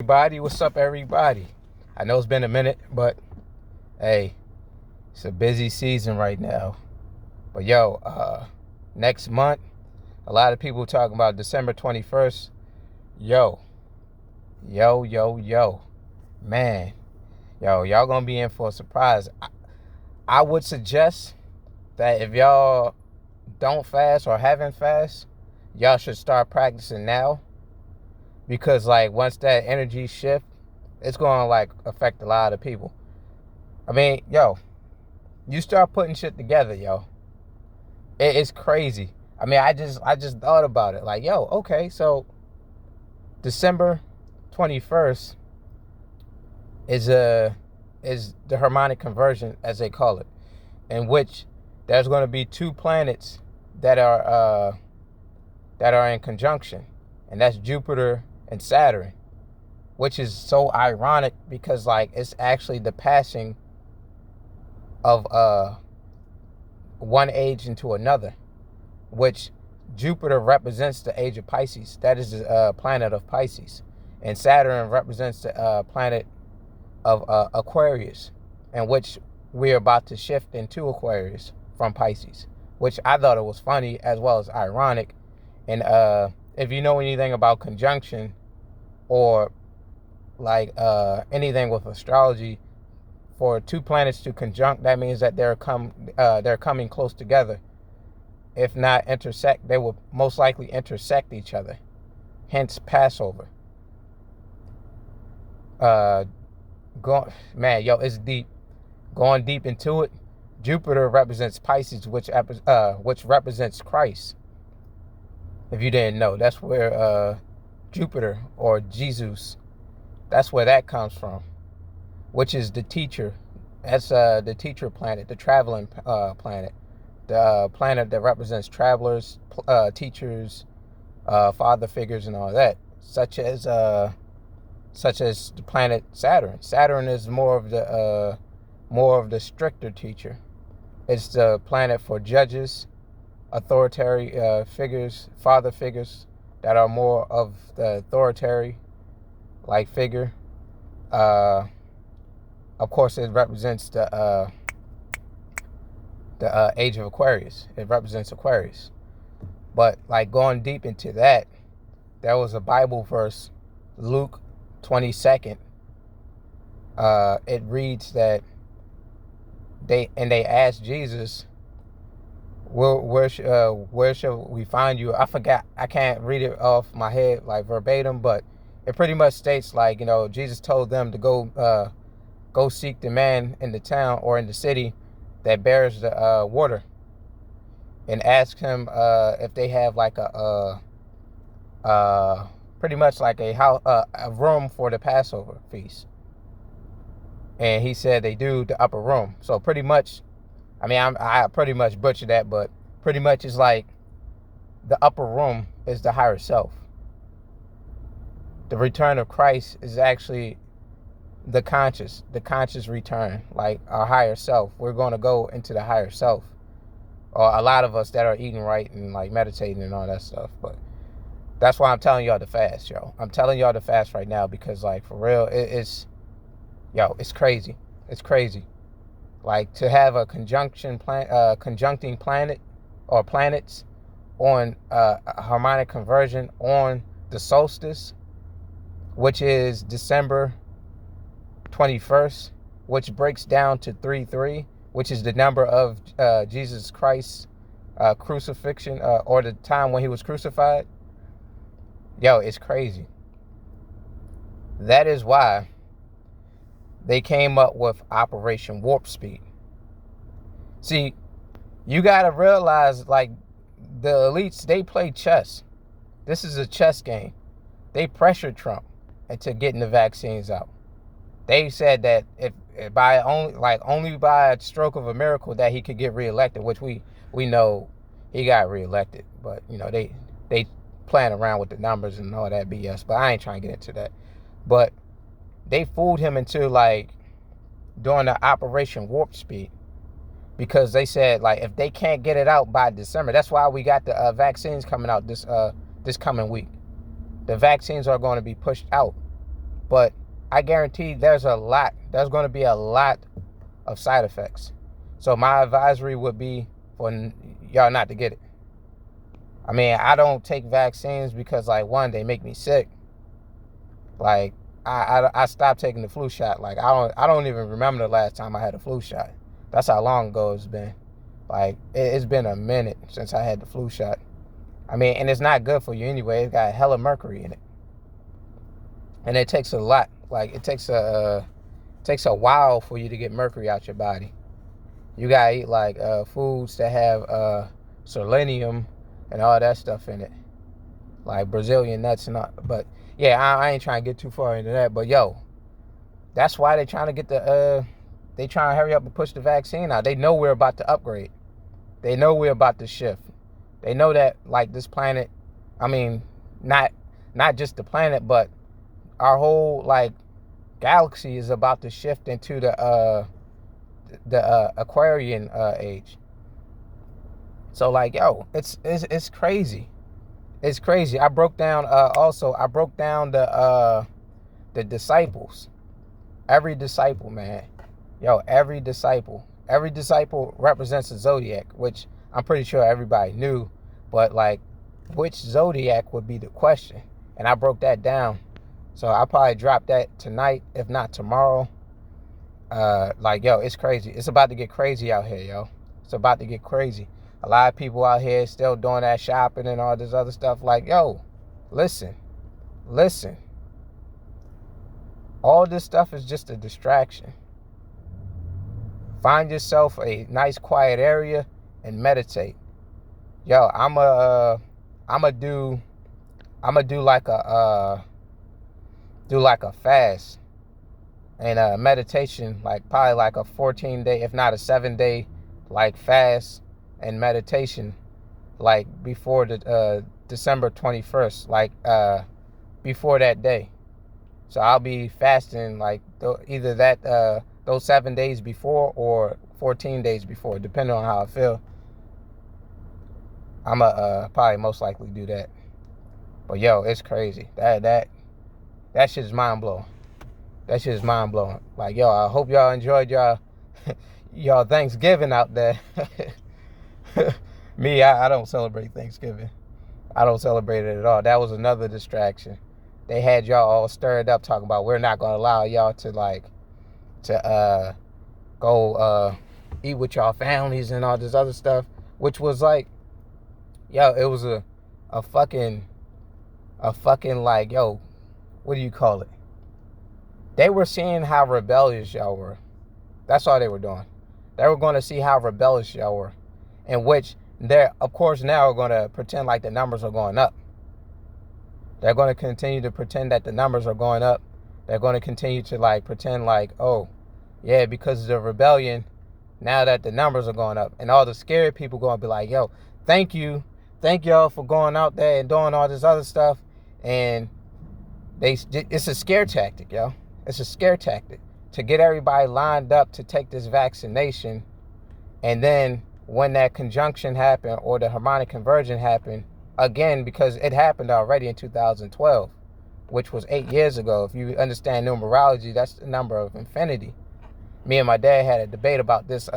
Everybody, what's up, everybody? I know it's been a minute, but hey, it's a busy season right now. But next month, a lot of people talking about December 21st. Yo, yo, man, y'all gonna be in for a surprise. I would suggest that if y'all don't fast or haven't fast, y'all should start practicing now, because like once that energy shift, it's gonna like affect a lot of people. I mean, you start putting shit together, it's crazy. I mean, I just thought about it. Like, okay, so December 21st is the harmonic conversion, as they call it, in which there's going to be two planets that are in conjunction, and that's Jupiter and Saturn, which is so ironic because like it's actually the passing of one age into another, which Jupiter represents the age of Pisces. That is the planet of Pisces. And Saturn represents the planet of Aquarius, in which we're about to shift into Aquarius from Pisces, which I thought it was funny as well as ironic. And if you know anything about conjunction or like anything with astrology, for two planets to conjunct, that means that they're coming close together. If not intersect, they will most likely intersect each other. Hence Passover. Man, it's deep. Going deep into it. Jupiter represents Pisces, which represents Christ. If you didn't know, that's where Jupiter or Jesus, that's where that comes from, which is the teacher. That's the teacher planet, the traveling planet, the planet that represents travelers, teachers, father figures, and all that, such as the planet Saturn. Saturn is more of the stricter teacher. It's the planet for judges, authoritarian figures, father figures that are more of the authoritarian like figure. Of course, it represents the age of Aquarius. It represents Aquarius. But like going deep into that, there was a Bible verse, Luke 22nd. It reads that they asked Jesus, where shall we find you? I forgot. I can't read it off my head like verbatim, but it pretty much states like, Jesus told them to go seek the man in the town or in the city that bears the water, and ask him if they have like pretty much like a room for the Passover feast. And he said they do, the upper room. So pretty much, I mean, I pretty much butchered that, but pretty much it's like the upper room is the higher self. The return of Christ is actually the conscious return, like our higher self. We're going to go into the higher self, or a lot of us that are eating right and like meditating and all that stuff. But that's why I'm telling y'all to fast, I'm telling y'all to fast right now, because like for real, it's crazy. It's crazy. Like to have a conjuncting planet or planets on a harmonic conversion on the solstice, which is December 21st, which breaks down to 3-3, which is the number of Jesus Christ's crucifixion, or the time when he was crucified. It's crazy. That is why they came up with Operation Warp Speed. See, you gotta realize, like, the elites, they play chess. This is a chess game. They pressured Trump into getting the vaccines out. They said that if by only by a stroke of a miracle that he could get reelected, which we know he got reelected, but they playing around with the numbers and all that BS. But I ain't trying to get into that. But they fooled him into like doing the Operation Warp Speed, because they said like if they can't get it out by December, that's why we got the vaccines coming out this coming week. The vaccines are going to be pushed out But I guarantee there's going to be a lot of side effects. So my advisory would be for y'all not to get it. I mean, I don't take vaccines because, like, one, they make me sick. Like, I stopped taking the flu shot. Like, I don't even remember the last time I had a flu shot. That's how long ago it's been. Like, it's been a minute since I had the flu shot. I mean, and it's not good for you anyway. It's got hella mercury in it, and it takes a lot. Like, it takes a while for you to get mercury out your body. You gotta eat like foods that have selenium and all that stuff in it, like Brazilian nuts and all. But yeah, I ain't trying to get too far into that. But yo, that's why they trying to get they trying to hurry up and push the vaccine out. They know we're about to upgrade. They know we're about to shift. They know that, like, this planet, I mean, not just the planet, but our whole, like, galaxy is about to shift into the Aquarian age. So, like, yo, it's crazy. It's crazy. I broke down the disciples. Every disciple, man. Yo, every disciple represents a zodiac, which I'm pretty sure everybody knew, but, like, which zodiac would be the question? And I broke that down. So I'll probably drop that tonight, if not tomorrow. Like, yo, it's crazy. It's about to get crazy out here, yo. It's about to get crazy. A lot of people out here still doing that shopping and all this other stuff. Like, yo, listen. All this stuff is just a distraction. Find yourself a nice quiet area and meditate. Yo, I'ma do like a fast and a meditation, like probably like a 14-day, if not a 7-day, like fast and meditation, like before the December 21st, like before that day. So I'll be fasting like either that those 7 days before or 14 days before, depending on how I feel. I'ma probably most likely do that. But yo, it's crazy. That shit is mind blowing. That shit is mind blowing. Like, yo, I hope y'all enjoyed y'all Thanksgiving out there. Me, I don't celebrate Thanksgiving. I don't celebrate it at all. That was another distraction. They had y'all all stirred up talking about we're not gonna allow y'all to go eat with y'all families and all this other stuff, which was like, yo, it was a fucking like, yo, what do you call it? They were seeing how rebellious y'all were. That's all they were doing. They were going to see how rebellious y'all were, in which they're, of course, now going to pretend like the numbers are going up. They're going to continue to pretend that the numbers are going up. They're going to continue to, like, pretend like, oh, yeah, because of the rebellion, now that the numbers are going up. And all the scared people going to be like, yo, thank y'all for going out there and doing all this other stuff. And it's a scare tactic, yo. It's a scare tactic to get everybody lined up to take this vaccination. And then when that conjunction happened or the harmonic conversion happened, again, because it happened already in 2012, which was 8 years ago. If you understand numerology, that's the number of infinity. Me and my dad had a debate about this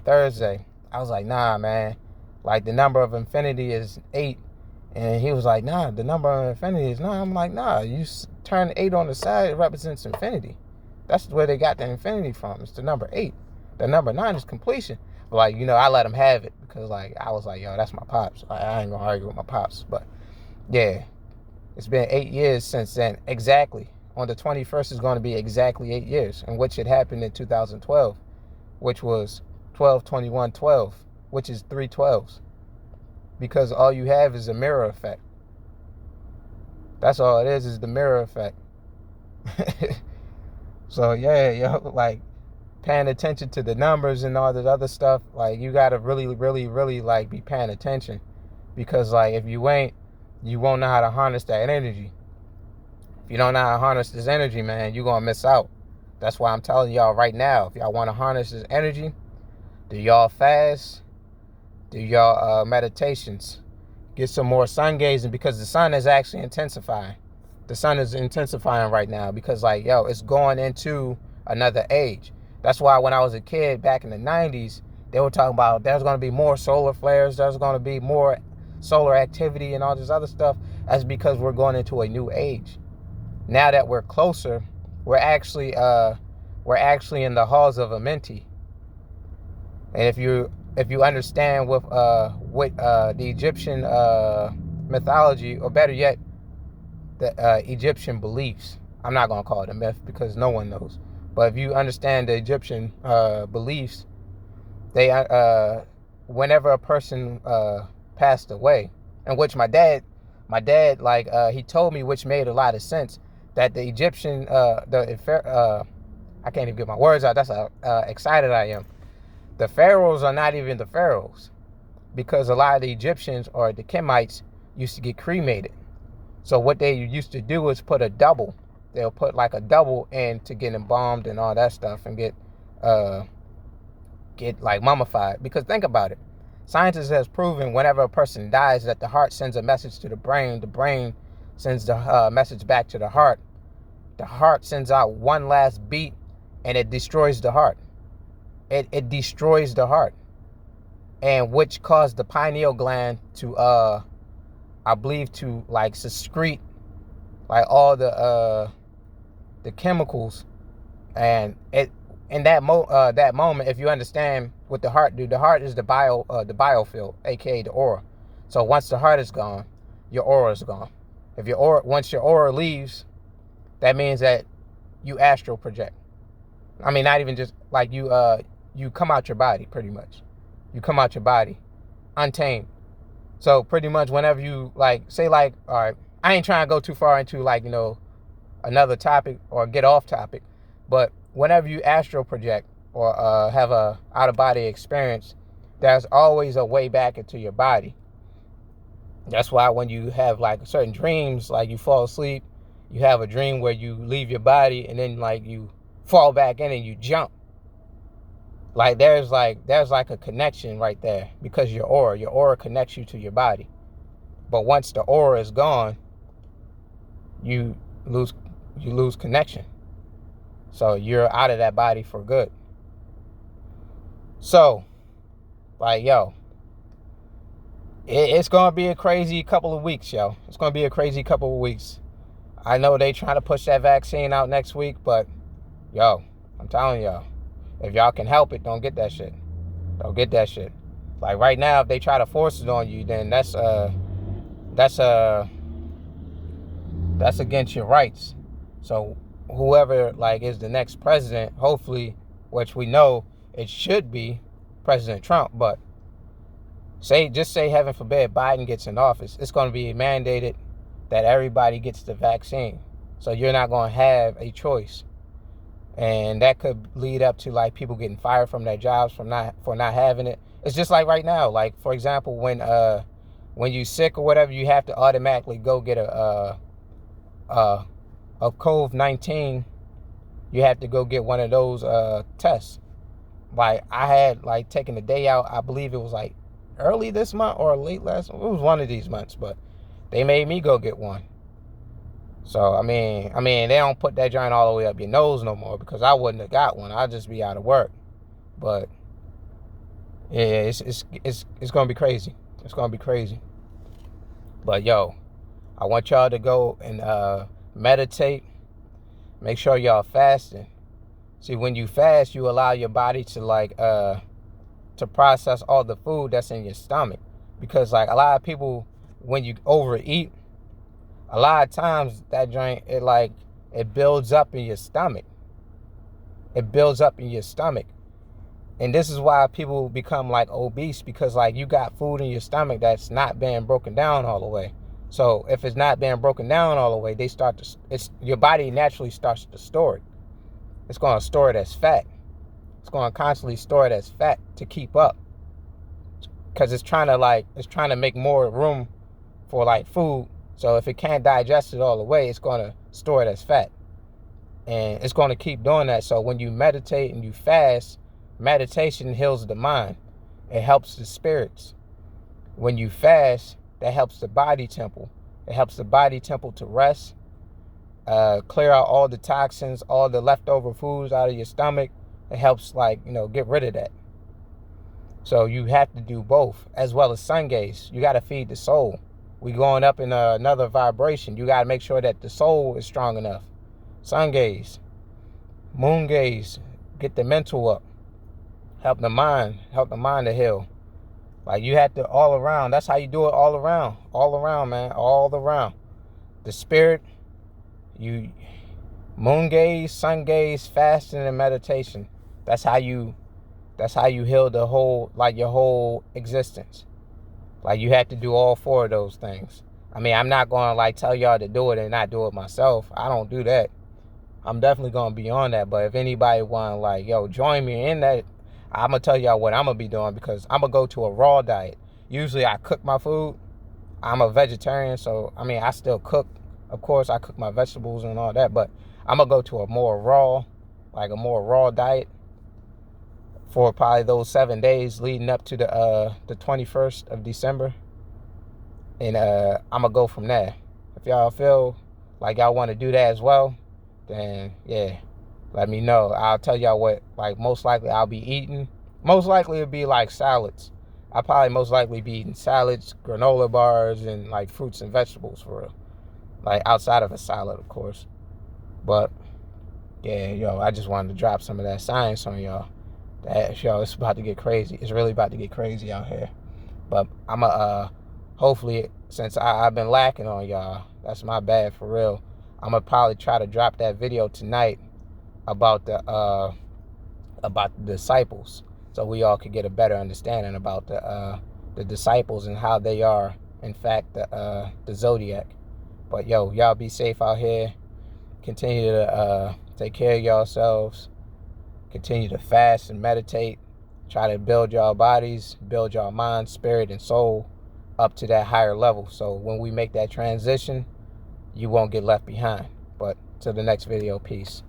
Thursday. I was like, nah, man. Like, the number of infinity is 8. And he was like, nah, the number of infinity is 9. I'm like, nah, you turn 8 on the side, it represents infinity. That's where they got the infinity from. It's the number 8. The number 9 is completion. But, like, I let him have it because, like, I was like, yo, that's my pops. I ain't going to argue with my pops. But, yeah, it's been 8 years since then. Exactly. On the 21st is going to be exactly 8 years, in which it happened in 2012, which was 12/21/12, which is 3 12s. Because all you have is a mirror effect. That's all it is the mirror effect. So, yeah, yo, like, paying attention to the numbers and all that other stuff, like, you got to really, really, really, like, be paying attention. Because, like, if you ain't, you won't know how to harness that energy. If you don't know how to harness this energy, man, you're going to miss out. That's why I'm telling y'all right now, if y'all want to harness this energy, do y'all fast, do y'all meditations, get some more sun gazing, because the sun is actually intensifying. The sun is intensifying right now because, like, yo, it's going into another age. That's why when I was a kid back in the 90s, they were talking about there's going to be more solar flares, there's going to be more solar activity and all this other stuff. That's because we're going into a new age. Now that we're closer, we're actually in the halls of Amenti. And if you understand with the Egyptian mythology, or better yet, the Egyptian beliefs. I'm not gonna call it a myth because no one knows. But if you understand the Egyptian beliefs, they whenever a person passed away, and which my dad like he told me, which made a lot of sense, that the Egyptian I can't even get my words out. That's how excited I am. The pharaohs are not even the pharaohs, because a lot of the Egyptians or the Kemites used to get cremated. So what they used to do is put a double. They'll put like a double in to get embalmed and all that stuff and get like mummified. Because think about it. Scientists has proven whenever a person dies that the heart sends a message to the brain sends the message back to the heart sends out one last beat and it destroys the heart. It destroys the heart, and which caused the pineal gland to I believe to like secrete like all the chemicals, and it in that moment, if you understand what the heart do, the heart is the biofield, aka the aura. So once the heart is gone, your aura is gone. Once your aura leaves, that means that you astral project. I mean, not even just like you come out your body, pretty much. You come out your body untamed. So pretty much whenever you like say like, all right, I ain't trying to go too far into like, another topic or get off topic, but whenever you astral project or have a out of body experience, there's always a way back into your body. That's why when you have like certain dreams, like you fall asleep, you have a dream where you leave your body and then like you fall back in and you jump. Like there's like a connection right there, because your aura connects you to your body. But once the aura is gone, you lose connection. So you're out of that body for good. So, like, yo, it's gonna be a crazy couple of weeks, yo. It's gonna be a crazy couple of weeks. I know they trying to push that vaccine out next week, but yo, I'm telling y'all, if y'all can help it, don't get that shit. Don't get that shit. Like right now, if they try to force it on you, then that's against your rights. So whoever like is the next president, hopefully, which we know it should be President Trump, but just say heaven forbid Biden gets in office, it's going to be mandated that everybody gets the vaccine. So you're not going to have a choice. And that could lead up to like people getting fired from their jobs for not having it. It's just like right now, like for example, when you sick or whatever, you have to automatically go get a COVID-19. You have to go get one of those tests. Like I had like taken the day out. I believe it was like early this month or late last month. It was one of these months, but they made me go get one. So I mean, they don't put that joint all the way up your nose no more, because I wouldn't have got one. I'd just be out of work. But yeah, it's gonna be crazy. It's gonna be crazy. But yo, I want y'all to go and meditate. Make sure y'all fasting. See, when you fast, you allow your body to like to process all the food that's in your stomach. Because like a lot of people, when you overeat, a lot of times that joint, it builds up in your stomach. It builds up in your stomach. And this is why people become like obese, because like you got food in your stomach that's not being broken down all the way. So if it's not being broken down all the way, your body naturally starts to store it. It's going to store it as fat. It's going to constantly store it as fat to keep up. Because it's trying to make more room for like food. So if it can't digest it all the way, it's going to store it as fat. And it's going to keep doing that. So when you meditate and you fast, meditation heals the mind. It helps the spirits. When you fast, that helps the body temple. It helps the body temple to rest. clear out all the toxins, all the leftover foods out of your stomach. It helps, like, get rid of that. So you have to do both, as well as sun gaze. You got to feed the soul. We going up in another vibration. You got to make sure that the soul is strong enough. Sun gaze, moon gaze, get the mental up. Help the mind to heal. Like, you have to all around. That's how you do it, all around, man, all around. The spirit, you moon gaze, sun gaze, fasting, and meditation. That's how you heal the whole, like, your whole existence. Like, you have to do all 4 of those things. I mean, I'm not going to, like, tell y'all to do it and not do it myself. I don't do that. I'm definitely going to be on that. But if anybody want to, like, yo, join me in that, I'm going to tell y'all what I'm going to be doing, because I'm going to go to a raw diet. Usually I cook my food. I'm a vegetarian, so, I mean, I still cook. Of course, I cook my vegetables and all that, but I'm going to go to a more raw diet for probably those 7 days leading up to the 21st of December. And I'm going to go from there. If y'all feel like y'all want to do that as well, then yeah, let me know. I'll tell y'all what, like, most likely I'll be eating. Most likely it'll be like salads. I'll probably most likely be eating salads, granola bars, and like fruits and vegetables, for real. Like, outside of a salad, of course. But yeah, yo, I just wanted to drop some of that science on y'all. That, yo, it's about to get crazy. It's really about to get crazy out here. But I'm hopefully, since I've been lacking on y'all, that's my bad, for real. I'm gonna probably try to drop that video tonight about the disciples, so we all could get a better understanding about the disciples and how they are, in fact, the zodiac. But yo, y'all be safe out here. Continue to take care of yourselves. Continue to fast and meditate. Try to build y'all bodies, build y'all mind, spirit, and soul up to that higher level. So when we make that transition, you won't get left behind. But till the next video, peace.